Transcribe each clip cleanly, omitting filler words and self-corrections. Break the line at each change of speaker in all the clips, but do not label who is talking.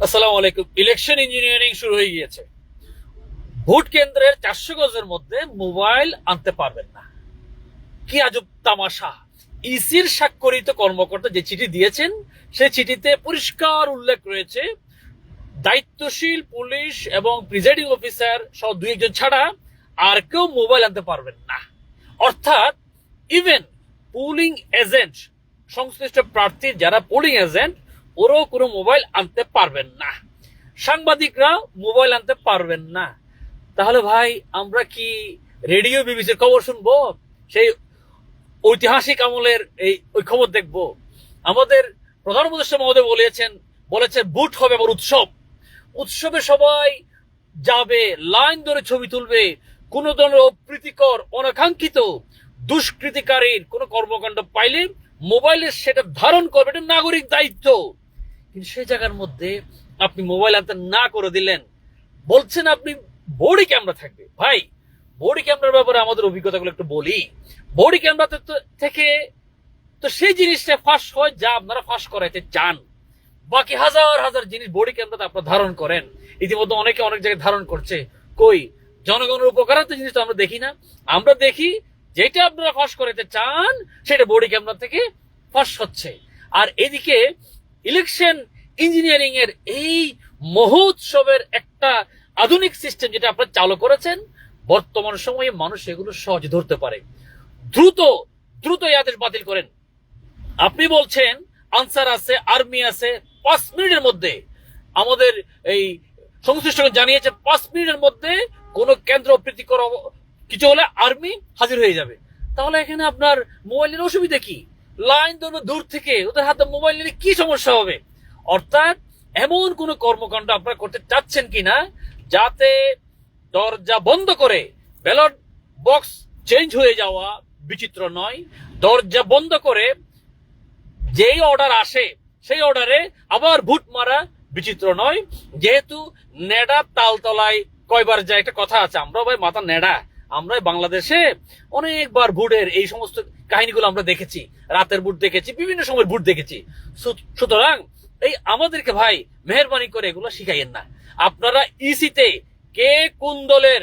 আসসালামু আলাইকুম। Election engineering শুরু হয়ে গিয়েছে। ভোট কেন্দ্রের 400 গজের মধ্যে মোবাইল আনতে পারবেন না। কি আজব তামাশা! ইসির স্বাক্ষরিত কর্মকর্তা যে চিঠি দিয়েছেন, সেই চিঠিতে পরিষ্কার উল্লেখ রয়েছে দায়িত্বশীল পুলিশ এবং প্রিজাইডিং অফিসার সহ দুই একজন ছাড়া আর কেউ মোবাইল আনতে পারবেন না। অর্থাৎ ইভেন পোলিং এজেন্ট, সংশ্লিষ্ট প্রার্থীর যারা পোলিং এজেন্ট, ওরাও কোনো মোবাইল আনতে পারবেন না। সাংবাদিকরা মোবাইল আনতে পারবেন না। তাহলে ভাই আমরা কি রেডিও বিবিসির খবর শুনবো? সেই ঐতিহাসিক আমলের ওই খবর দেখবো? আমাদের প্রধান উপদেষ্টা মহোদয় বলেছেন বুট হবে আবার উৎসব। উৎসবে সবাই যাবে, লাইন ধরে ছবি তুলবে। কোন ধরনের অপ্রীতিকর, অনাকাঙ্ক্ষিত, দুষ্কৃতিকারীর কোন কর্মকাণ্ড পাইলে মোবাইলে সেটা ধারণ করবে, এটা নাগরিক দায়িত্ব। কিন্তু সেই জায়গার মধ্যে আপনি মোবাইল আনতে না করে দিলেন। বলছেন আপনি বডি ক্যামেরা থাকবে। ভাই, বডি ক্যামেরার ব্যাপারে আমাদের অভিজ্ঞতাগুলো একটু বলি। বডি ক্যামেরা থেকে তো সেই জিনিসটা ফাঁস হয় যা আপনারা ফাঁস করাইতে চান। বাকি হাজার হাজার জিনিস বডি ক্যামেরাতে আপনারা ধারণ করেন। ইতিমধ্যে অনেকে অনেক জায়গায় ধারণ করছে। কই জনগণের উপকারার্থে জিনিস তো আমরা দেখি না। আমরা দেখি যেটা আপনারা ফাঁস করাইতে চান সেটা বডি ক্যামেরা থেকে ফাঁস হচ্ছে। আর এদিকে ইলেকশন ইঞ্জিনিয়ারিং এর এই মহোৎসবের একটা আধুনিক সিস্টেম যেটা আপনারা চালু করেছেন, বর্তমান সময়ে মানুষ এগুলো সহজে ধরতে পারে। দ্রুত দ্রুত এই আদেশ বাতিল করেন। আপনি বলছেন আনসার আছে, আর্মি আছে, 5 মিনিটের মধ্যে আমাদের এই সংশ্লিষ্ট জানিয়েছে 5 মিনিটের মধ্যে কোন কেন্দ্র প্রীতিকর কিছু হলে আর্মি হাজির হয়ে যাবে। তাহলে এখানে আপনার মোবাইলের অসুবিধা কি? লাইন ধরবে দূর থেকে, ওদের হাতে মোবাইল নিলে কি সমস্যা হবে? অর্থাৎ এমন কোন কর্মকাণ্ড আপনারা করতে চাচ্ছেন কিনা যাতে দরজা বন্ধ করে ব্যালট বক্স চেঞ্জ হয়ে যাওয়া বিচিত্র নয়, দরজা বন্ধ করে যেই অর্ডার আসে সেই অর্ডারে আবার ভোট মারা বিচিত্র নয়। যেহেতু নেডা তালতলায় কয়বার যায় একটা কথা আছে, আমরা ভাই মাথা নেডা। আমরা বাংলাদেশে অনেকবার ভোটের এই সমস্ত কাহিনীগুলো আমরা দেখেছি, রাতের ভোট দেখেছি, বিভিন্ন সময় ভোট দেখেছি। সুতরাং এই আমাদেরকে ভাই মেহরবানি করে এগুলো শিখাইয়েন না। আপনারা ইসিতে কে কোন দলের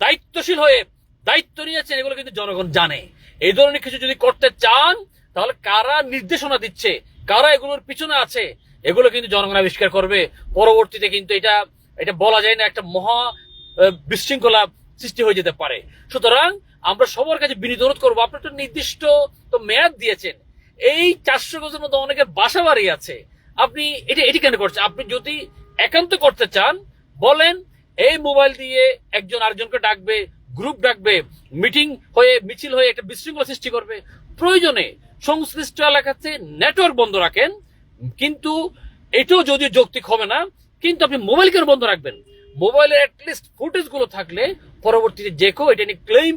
দায়িত্বশীল হয়ে দায়িত্ব নিয়েছেন এগুলো কিন্তু জনগণ জানে। এই ধরনের কিছু যদি করতে চান তাহলে কারা নির্দেশনা দিচ্ছে, কারা এগুলোর পিছনে আছে, এগুলো কিন্তু জনগণ আবিষ্কার করবে। পরবর্তীতে কিন্তু এটা বলা যায় না, একটা মহা বিশৃঙ্খলা সৃষ্টি হয়ে যেতে পারে। সুতরাং আমরা সবার কাছে বিনীত অনুরোধ করবো, আপনি একটা নির্দিষ্ট তো মেয়াদ দিয়েছেন। এই 400 গজের মধ্যে অনেকের বাসা বাড়ি আছে, আপনি এটি কেন করছেন? আপনি যদি একান্ত করতে চান বলেন, এই মোবাইল দিয়ে একজন আরেকজনকে ডাকবে, গ্রুপ ডাকবে, মিটিং হয়ে মিছিল হয়ে একটা বিশৃঙ্খলা সৃষ্টি করবে। প্রয়োজনে সংশ্লিষ্ট এলাকাতে নেটওয়ার্ক বন্ধ রাখেন, কিন্তু এটাও যদিও যৌক্তিক হবে না। কিন্তু আপনি মোবাইল কেন বন্ধ রাখবেন? মোবাইলের অ্যাটলিস্ট ফুটেজ গুলো থাকলে পরবর্তীতে যে কেউ এটা নিয়ে ক্লেম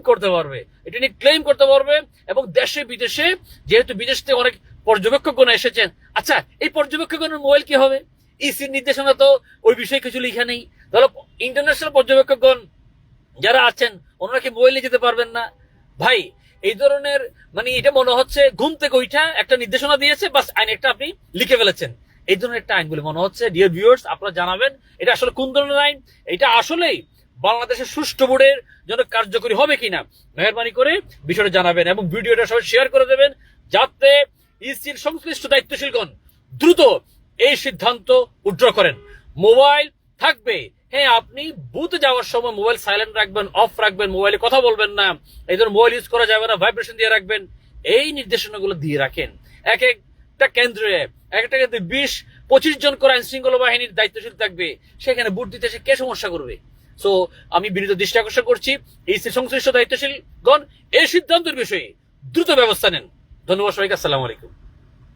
করতে পারবে। এবং দেশে বিদেশে, যেহেতু বিদেশ থেকে অনেক পর্যবেক্ষকগণ এসেছেন, আচ্ছা এই পর্যবেক্ষকগণের মোবাইল কি হবে? ইসির নির্দেশনা তো ওই বিষয়ে কিছু লেখা নেই। তাহলে ইন্টারন্যাশনাল পর্যবেক্ষকগণ যারা আছেন ওনারা কি মোবাইল নিয়ে যেতে পারবেন না? ভাই, এই ধরনের এটা মনে হচ্ছে ঘুম থেকে ওইটা একটা নির্দেশনা দিয়েছে, বাস আইন একটা আপনি লিখে ফেলেছেন। এই ধরনের একটা আইন বলে মনে হচ্ছে। ডিয়ার ভিউয়ার্স, আপনারা জানাবেন এটা আসলে কোন ধরনের আইন, এটা আসলেই বাংলাদেশের সুষ্ঠু ভোটের জন্য কার্যকরী হবে কিনা মেহরবানি করে বিষয়টা জানাবেন এবং ভিডিওটা সবাই শেয়ার করে দেবেন, যাতে ইসির সংশ্লিষ্ট দায়িত্বশীলগণ দ্রুত এই সিদ্ধান্ত উইথড্র করেন। মোবাইল থাকবে, হ্যাঁ, আপনি বুথে যাওয়ার সময় মোবাইল সাইলেন্ট রাখবেন, অফ রাখবেন, মোবাইলে কথা বলবেন না, এই ধরনের মোবাইল ইউজ করা যাবে না, ভাইব্রেশন দিয়ে রাখবেন। এই নির্দেশনাগুলো দিয়ে রাখেন। এক একটা কেন্দ্রে 20-25 জন করে আইন শৃঙ্খলা বাহিনীর দায়িত্বশীল থাকবে, সেখানে ভোট দিতে এসে কে সমস্যা করবে? সো আমি বিনীত দৃষ্টি আকর্ষণ করছি, এই সংশ্লিষ্ট দায়িত্বশীলগণ এই সিদ্ধান্তের বিষয়ে দ্রুত ব্যবস্থা নেন। ধন্যবাদ সবাইকে। আসসালামু আলাইকুম।